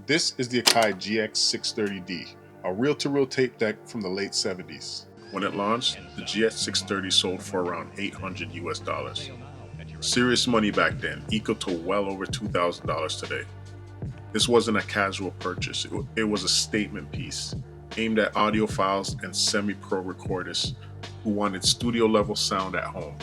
This is the Akai GX-630D, a reel-to-reel tape deck from the late 70s. When it launched, the GX-630 sold for around $800 US. Serious money back then, equal to well over $2,000 today. This wasn't a casual purchase, it was a statement piece aimed at audiophiles and semi-pro recorders who wanted studio-level sound at home.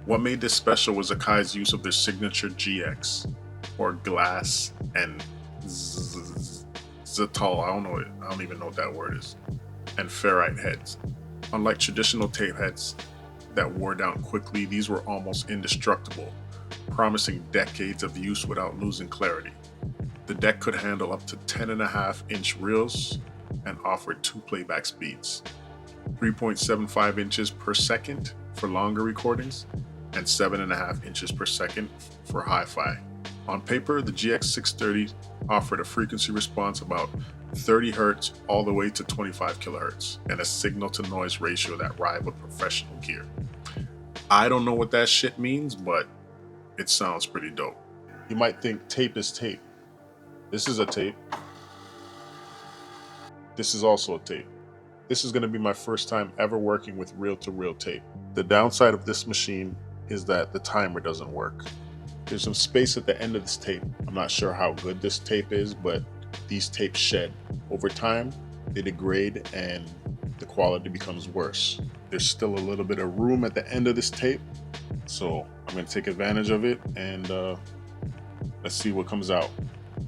What made this special was Akai's use of their signature GX, or glass, and Zatal, I don't even know what that word is, and ferrite heads. Unlike traditional tape heads that wore down quickly, these were almost indestructible, promising decades of use without losing clarity. The deck could handle up to 10.5-inch reels and offered 2 playback speeds, 3.75 inches per second for longer recordings and 7.5 inches per second for hi-fi. On paper, the GX630 offered a frequency response about 30 Hz all the way to 25 kHz and a signal-to-noise ratio that rivaled professional gear. I don't know what that shit means, but it sounds pretty dope. You might think tape is tape. This is a tape. This is also a tape. This is going to be my first time ever working with reel-to-reel tape. The downside of this machine is that the timer doesn't work. There's some space at the end of this tape. I'm not sure how good this tape is, but these tapes shed. Over time, they degrade and the quality becomes worse. There's still a little bit of room at the end of this tape, so I'm going to take advantage of it and let's see what comes out.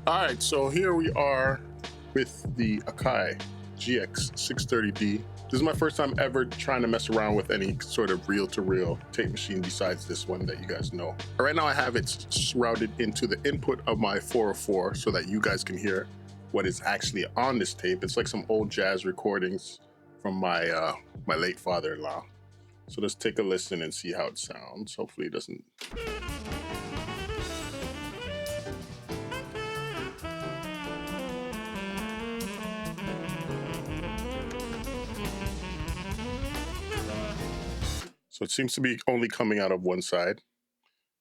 All right, so here we are with the Akai GX-630D. This is my first time ever trying to mess around with any sort of reel-to-reel tape machine besides this one that you guys know. Right now I have it routed into the input of my 404 so that you guys can hear what is actually on this tape. It's like some old jazz recordings from my my late father-in-law. So let's take a listen and see how it sounds. Hopefully it doesn't... So it seems to be only coming out of one side,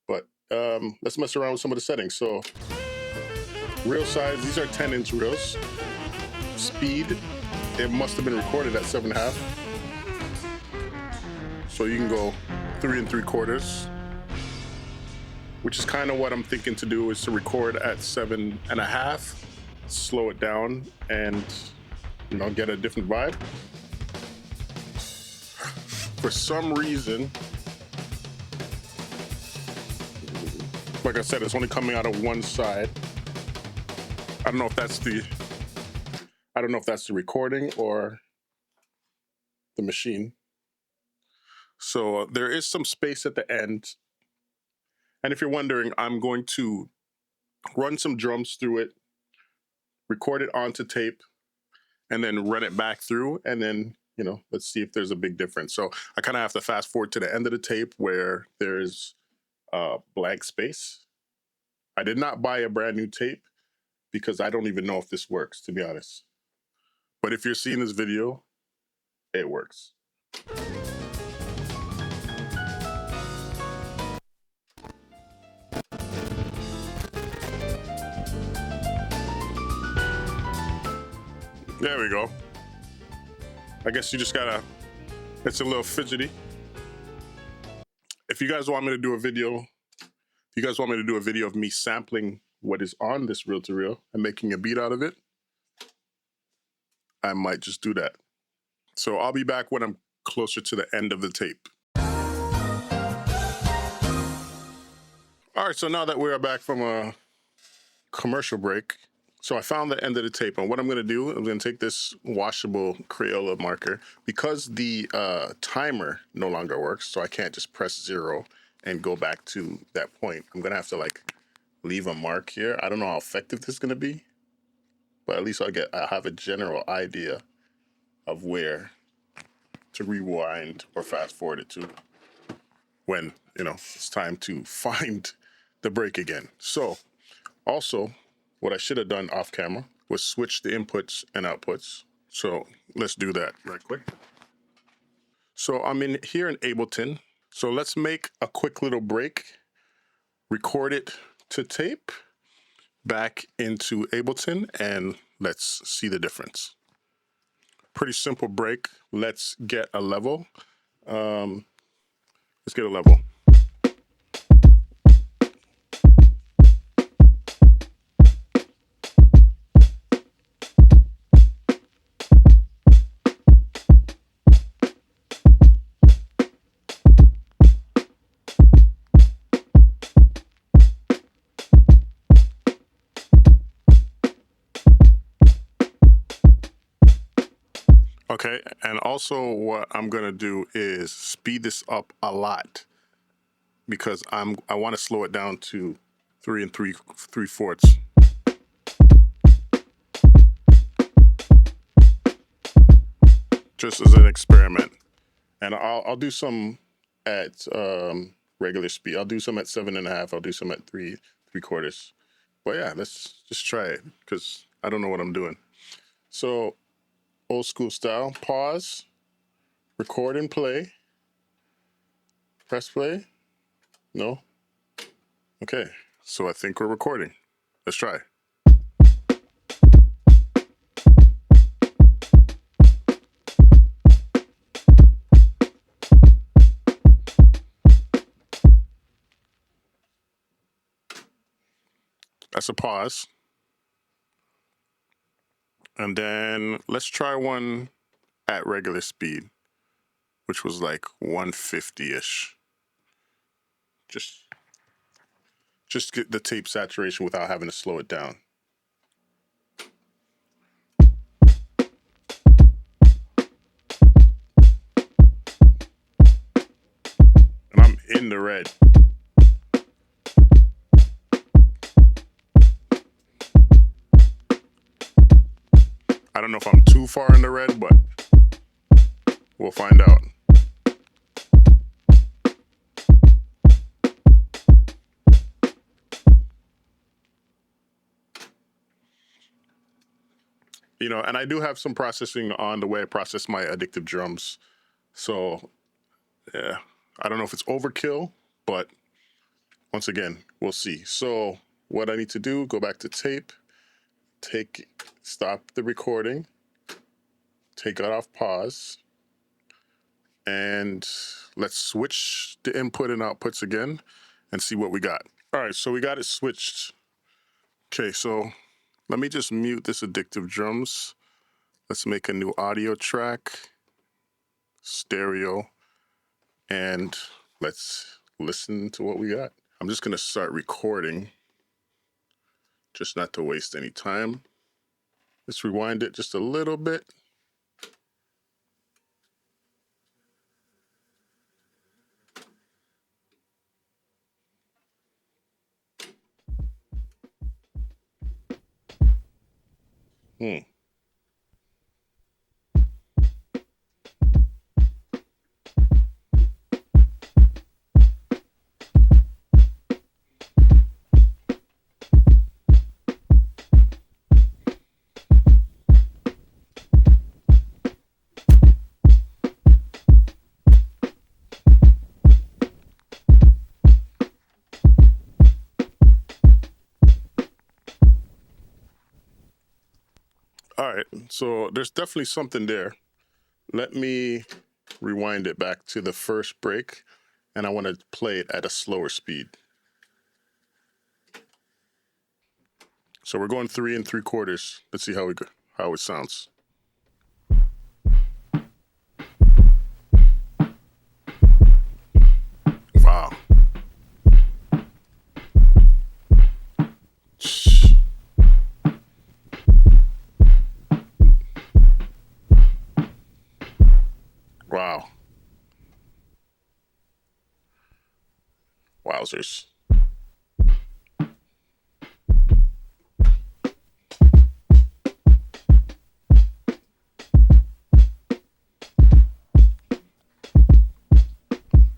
but let's mess around with some of the settings. So reel size, these are 10-inch reels. Speed, it must have been recorded at 7.5. So you can go 3 3/4, which is kind of what I'm thinking to do, is to record at 7.5, slow it down and, you know, get a different vibe. For some reason, like I said, it's only coming out of one side. I don't know if that's the recording or the machine. So there is some space at the end. And if you're wondering, I'm going to run some drums through it, record it onto tape, and then run it back through, and then, you know, let's see if there's a big difference. So I kind of have to fast forward to the end of the tape where there's blank space. I did not buy a brand new tape because I don't even know if this works, to be honest. But if you're seeing this video, it works. There we go. I guess you just gotta, it's a little fidgety. If you guys want me to do a video, of me sampling what is on this reel-to-reel and making a beat out of it, I might just do that. So I'll be back when I'm closer to the end of the tape. All right, so now that we're back from a commercial break, so I found the end of the tape, and what I'm gonna do, I'm gonna take this washable Crayola marker. Because the timer no longer works, so I can't just press 0 and go back to that point. I'm gonna have to like leave a mark here. I don't know how effective this is gonna be, but at least I'll have a general idea of where to rewind or fast forward it to when, you know, it's time to find the break again. So also, what I should have done off camera was switch the inputs and outputs. So let's do that right quick. So I'm in here in Ableton. So let's make a quick little break, record it to tape, back into Ableton and let's see the difference. Pretty simple break. Let's get a level. Let's get a level. Okay, and also what I'm gonna do is speed this up a lot because I want to slow it down to 3 3/4. Just as an experiment, and I'll do some at regular speed. I'll do some at 7.5. I'll do some at 3/4. But yeah, let's just try it because I don't know what I'm doing. So old school style, pause, record and play, press play. No? Okay, so I think we're recording. Let's try. That's a pause. And then let's try one at regular speed, which was like 150-ish. Just get the tape saturation without having to slow it down. And I'm in the red. I don't know if I'm too far in the red, but we'll find out. You know, and I do have some processing on the way I process my addictive drums. So, yeah, I don't know if it's overkill, but once again, we'll see. So what I need to do, go back to tape, stop the recording, take it off pause, and let's switch the input and outputs again and see what we got. All right, so we got it switched. Okay, so let me just mute this addictive drums. Let's make a new audio track, stereo, and let's listen to what we got. I'm just gonna start recording, just not to waste any time. Let's rewind it just a little bit. All right, so there's definitely something there. Let me rewind it back to the first break, and I want to play it at a slower speed. So we're going 3 3/4. Let's see how it sounds. Wow. Wow. Wowzers.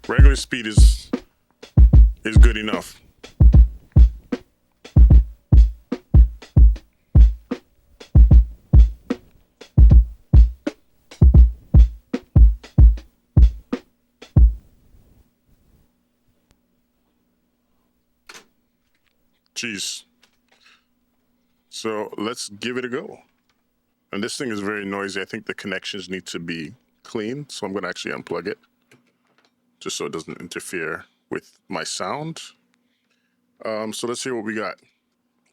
Regular speed is good enough. Jeez. So let's give it a go. And this thing is very noisy. I think the connections need to be clean. So I'm going to actually unplug it just so it doesn't interfere with my sound. So let's hear what we got.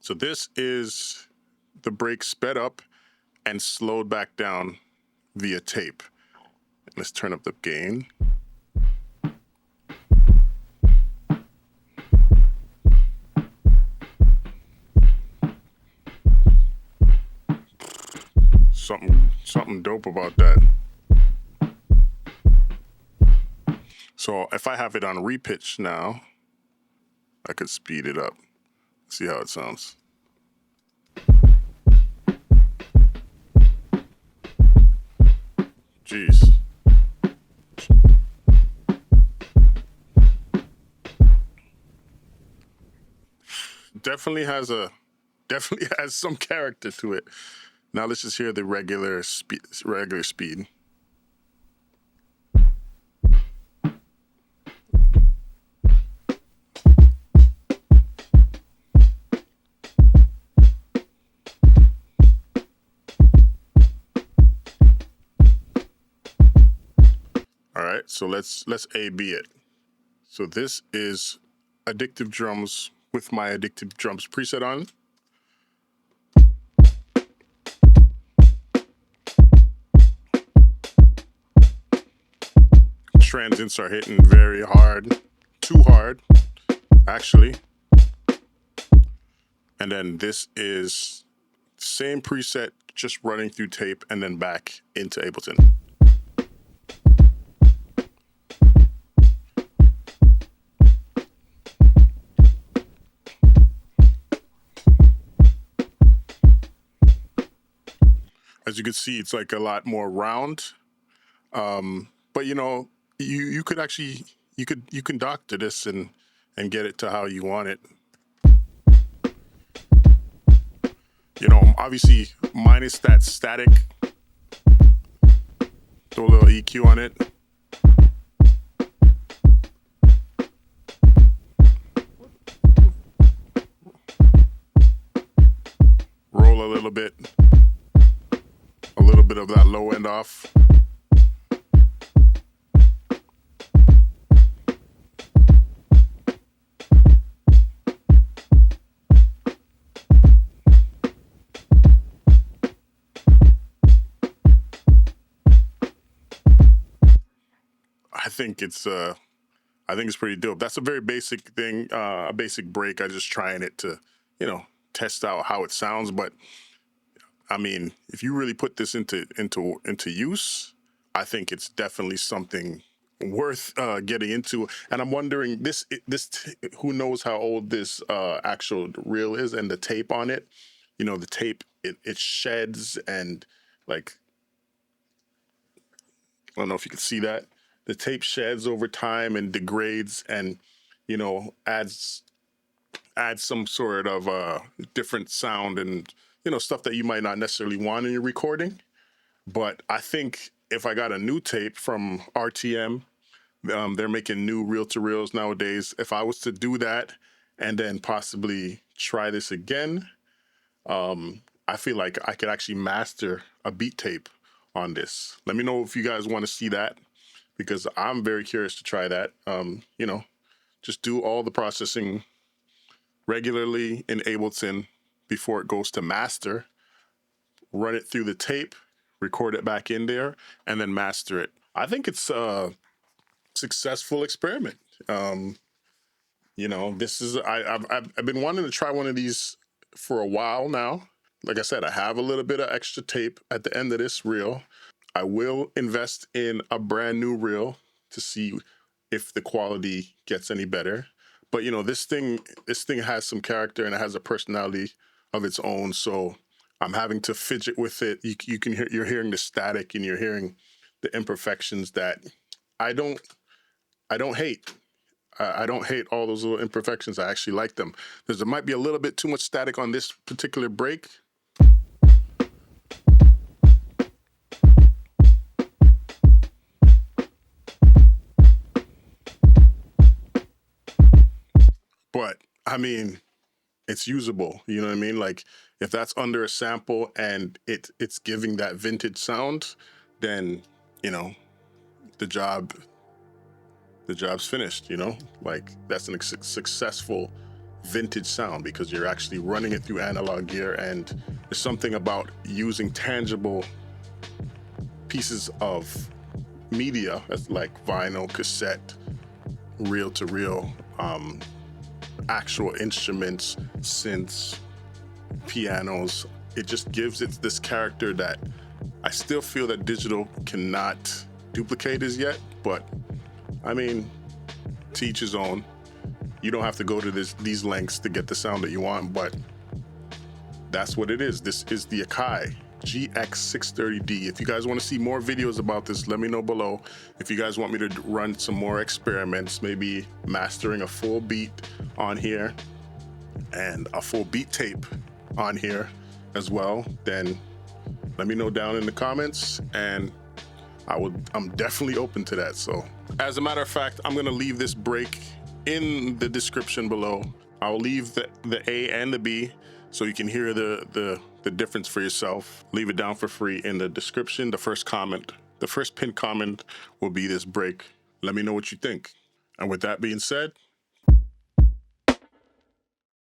So this is the break sped up and slowed back down via tape. Let's turn up the gain. Something dope about that. So if I have it on repitch now, I could speed it up. See how it sounds. Jeez. Definitely has some character to it. Now let's just hear the regular speed. All right, so let's A/B it. So this is Addictive Drums with my Addictive Drums preset on. Transients are hitting very hard, too hard, actually. And then this is same preset, just running through tape and then back into Ableton. As you can see, it's like a lot more round. But you know, you could actually you can doctor this and get it to how you want it. You know, obviously minus that static. Throw a little EQ on it. Roll a little bit of that low end off. I think it's pretty dope. That's a very basic thing, a basic break. I'm just trying it to, you know, test out how it sounds. But I mean, if you really put this into use, I think it's definitely something worth getting into. And I'm wondering, who knows how old this actual reel is and the tape on it. You know, the tape it sheds and like, I don't know if you can see that. The tape sheds over time and degrades and, you know, adds some sort of different sound and, you know, stuff that you might not necessarily want in your recording. But I think if I got a new tape from RTM, they're making new reel-to-reels nowadays. If I was to do that and then possibly try this again, I feel like I could actually master a beat tape on this. Let me know if you guys want to see that, because I'm very curious to try that. You know, just do all the processing regularly in Ableton before it goes to master, run it through the tape, record it back in there, and then master it. I think it's a successful experiment. You know, I've been wanting to try one of these for a while now. Like I said, I have a little bit of extra tape at the end of this reel. I will invest in a brand new reel to see if the quality gets any better. But you know, this thing has some character and it has a personality of its own. So I'm having to fidget with it. You're hearing the static and you're hearing the imperfections that I don't hate. I don't hate all those little imperfections. I actually like them. There might be a little bit too much static on this particular break. But I mean, it's usable. You know what I mean? Like if that's under a sample and it's giving that vintage sound, then you know the job's finished. You know, like that's an successful vintage sound because you're actually running it through analog gear, and there's something about using tangible pieces of media, that's like vinyl, cassette, reel to reel, actual instruments, synths, pianos. It just gives it this character that I still feel that digital cannot duplicate as yet, but I mean, to each his own. You don't have to go to these lengths to get the sound that you want, but that's what it is. This is the Akai GX-630D. If you guys want to see more videos about this, let me know below. If you guys want me to run some more experiments, maybe mastering a full beat on here and a full beat tape on here as well, then let me know down in the comments, and I'm definitely open to that. So as a matter of fact, I'm gonna leave this break in the description below. I'll leave the A and the B so you can hear the difference for yourself. Leave it down for free in the description. The first pinned comment will be this break. Let me know what you think. And with that being said,